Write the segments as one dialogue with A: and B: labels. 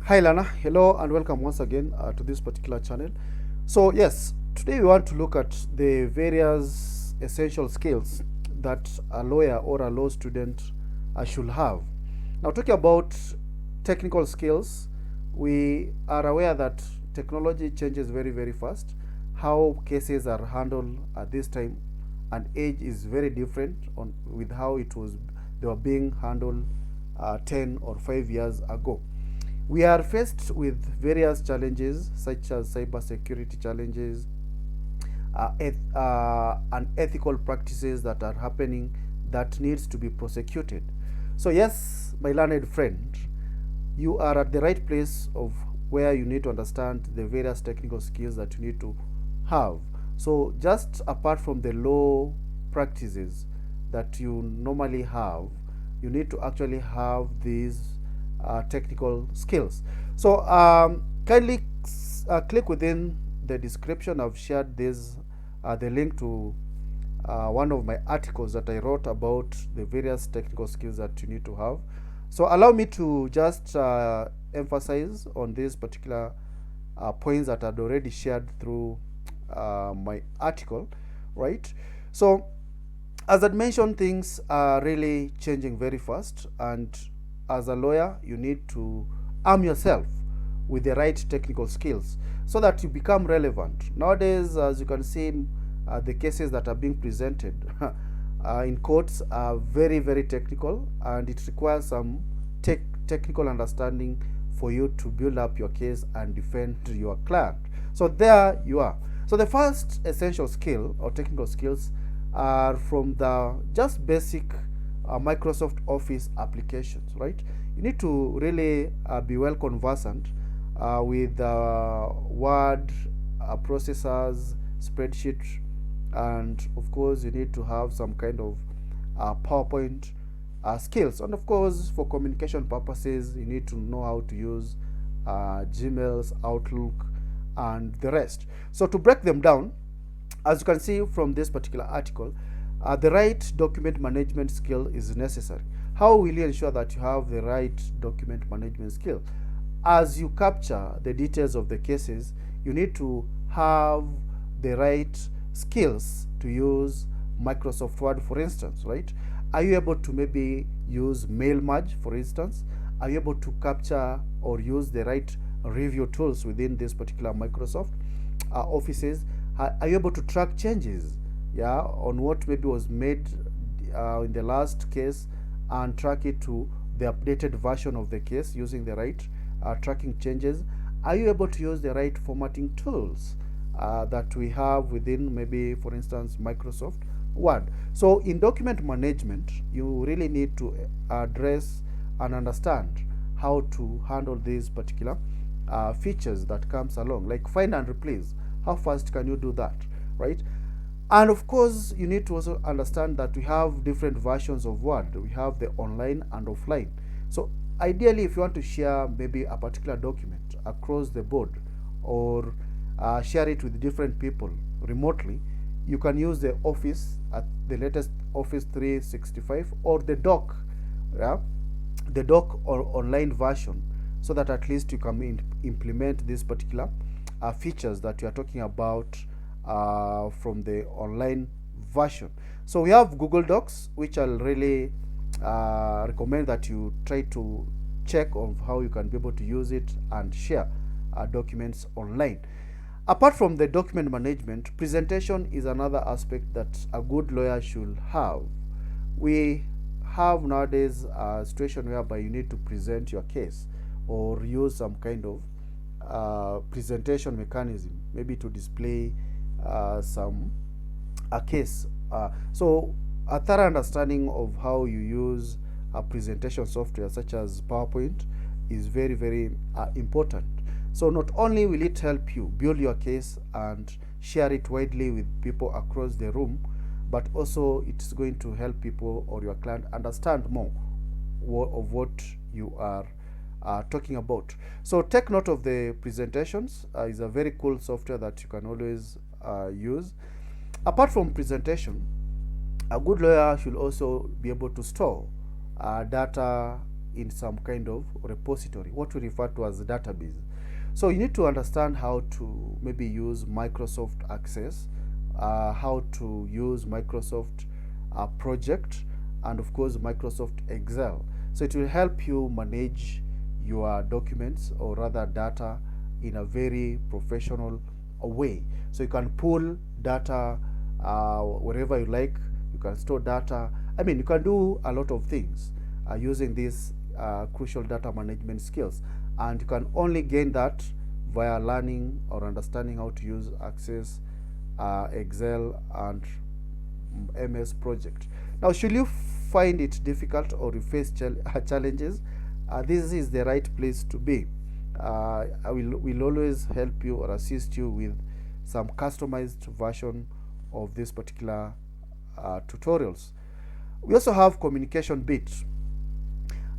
A: Hi Lana, hello and welcome once again to this particular channel. So yes, today we want to look at the various essential skills that a lawyer or a law student should have. Now talking about technical skills, we are aware that technology changes very fast. How cases are handled at this time and age is very different on with how they were being handled 10 or 5 years ago. We are faced with various challenges such as cybersecurity challenges, unethical practices that are happening that needs to be prosecuted. So yes, my learned friend, you are at the right place of where you need to understand the various technical skills that you need to have. So just apart from the law practices that you normally have, you need to actually have these technical skills. So kindly click within the description. I've shared this the link to one of my articles that I wrote about the various technical skills that you need to have. So allow me to just emphasize on these particular points that I'd already shared through my article, right? So as I mentioned, things are really changing very fast, and as a lawyer, you need to arm yourself with the right technical skills so that you become relevant. Nowadays, as you can see, the cases that are being presented in courts are very technical, and it requires some technical understanding for you to build up your case and defend your client. So there you are. So the first essential skill or technical skills are from the just basic Microsoft Office applications, right? You need to really be well conversant with Word processors, spreadsheet, and of course you need to have some kind of PowerPoint skills. And of course, for communication purposes, you need to know how to use Gmails, Outlook, and the rest. So to break them down, as you can see from this particular article, the right document management skill is necessary. How will you ensure that you have the right document management skill? As you capture the details of the cases, you need to have the right skills to use Microsoft Word, for instance, right? Are you able to maybe use mail merge, for instance? Are you able to capture or use the right review tools within this particular Microsoft offices? Are you able to track changes, yeah, on what maybe was made in the last case and track it to the updated version of the case using the right tracking changes? Are you able to use the right formatting tools that we have within maybe, for instance, Microsoft Word? So in document management, you really need to address and understand how to handle these particular features that comes along, like find and replace. How fast can you do that, right? And of course, you need to also understand that we have different versions of Word. We have the online and offline. So ideally, if you want to share maybe a particular document across the board, or share it with different people remotely, you can use the Office at the latest Office 365 or the doc, yeah, the doc or online version, so that at least you can implement this particular features that you are talking about from the online version. So we have Google Docs, which I'll really recommend that you try to check on how you can be able to use it and share documents online. Apart from the document management, presentation is another aspect that a good lawyer should have. We have nowadays a situation whereby you need to present your case or use some kind of presentation mechanism, maybe to display a case. So a thorough understanding of how you use a presentation software such as PowerPoint is very important. So not only will it help you build your case and share it widely with people across the room, but also it's going to help people or your client understand more of what you are talking about. So take note of the presentations. Is a very cool software that you can always use. Apart from presentation, a good lawyer should also be able to store data in some kind of repository, what we refer to as a database. So you need to understand how to maybe use Microsoft Access, how to use Microsoft Project, and of course Microsoft Excel. So it will help you manage your documents, or rather data, in a very professional way. So you can pull data wherever you like. You can store data. I mean, you can do a lot of things using these crucial data management skills, and you can only gain that via learning or understanding how to use Access, Excel, and MS Project. Now, should you find it difficult or you face challenges, this is the right place to be. I will always help you or assist you with some customized version of this particular tutorials. We also have communication bit.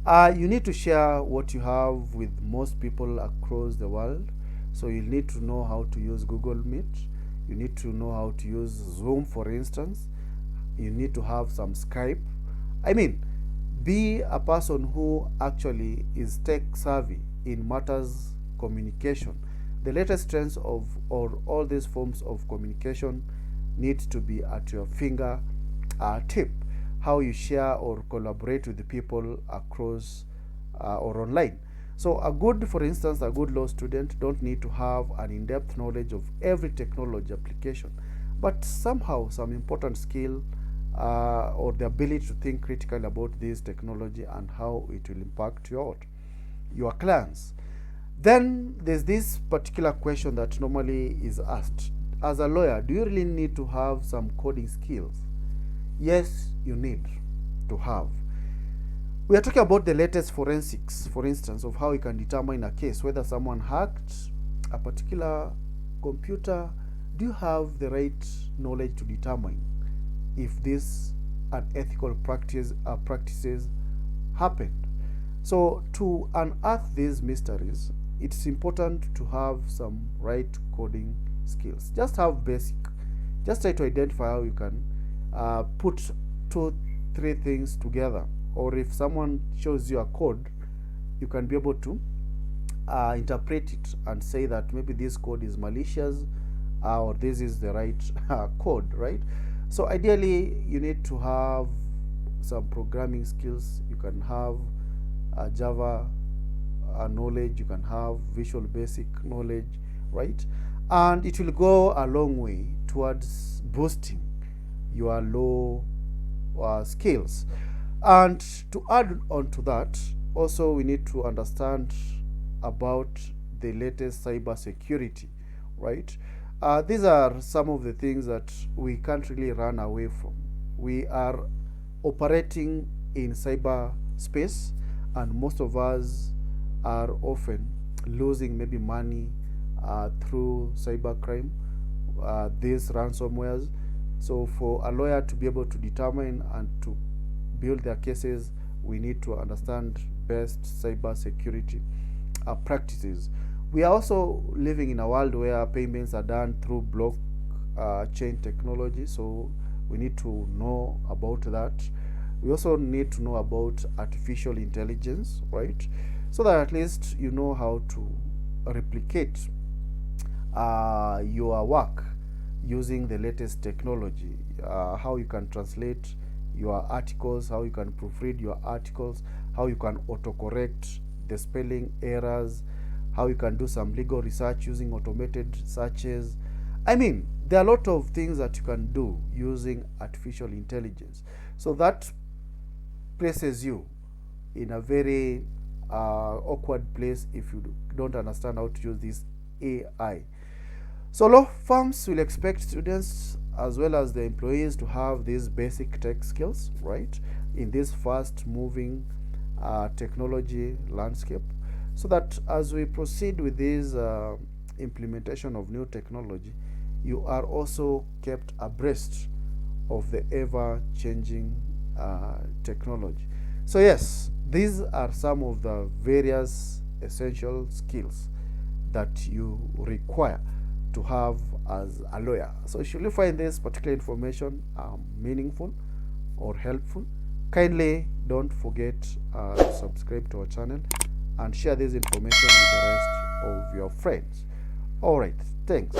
A: You need to share what you have with most people across the world. So you need to know how to use Google Meet. You need to know how to use Zoom, for instance. You need to have some Skype. I mean, be a person who actually is tech savvy in matters communication. The latest trends of or all these forms of communication need to be at your finger tip. How you share or collaborate with the people across or online. So for instance, a good law student don't need to have an in-depth knowledge of every technology application, but somehow some important skill or the ability to think critically about this technology and how it will impact your clients. Then there's this particular question that normally is asked. As a lawyer, do you really need to have some coding skills? Yes, you need to have. We are talking about the latest forensics, for instance, of how you can determine a case, whether someone hacked a particular computer. Do you have the right knowledge to determine if this unethical practices happened? So to unearth these mysteries, it's important to have some right coding skills. Just have basic. Just try to identify how you can put 2-3 things together. Or if someone shows you a code, you can be able to interpret it and say that maybe this code is malicious or this is the right code, right? So ideally, you need to have some programming skills. You can have Java knowledge. You can have Visual Basic knowledge, right? And it will go a long way towards boosting your law skills. And to add on to that, also we need to understand about the latest cybersecurity, right? These are some of the things that we can't really run away from. We are operating in cyberspace, and most of us are often losing maybe money through cybercrime, these ransomwares. So for a lawyer to be able to determine and to build their cases, we need to understand best cybersecurity practices. We are also living in a world where payments are done through blockchain technology, so we need to know about that. We also need to know about artificial intelligence, right? So that at least you know how to replicate your work using the latest technology, how you can translate your articles, how you can proofread your articles, how you can autocorrect the spelling errors, how you can do some legal research using automated searches. I mean, there are a lot of things that you can do using artificial intelligence. So that places you in a very awkward place if you don't understand how to use this AI. So law firms will expect students as well as the employees to have these basic tech skills, right, in this fast moving technology landscape, so that as we proceed with this implementation of new technology, you are also kept abreast of the ever changing technology. So yes, these are some of the various essential skills that you require to have as a lawyer. So should you find this particular information meaningful or helpful, kindly don't forget to subscribe to our channel and share this information with the rest of your friends. All right, thanks.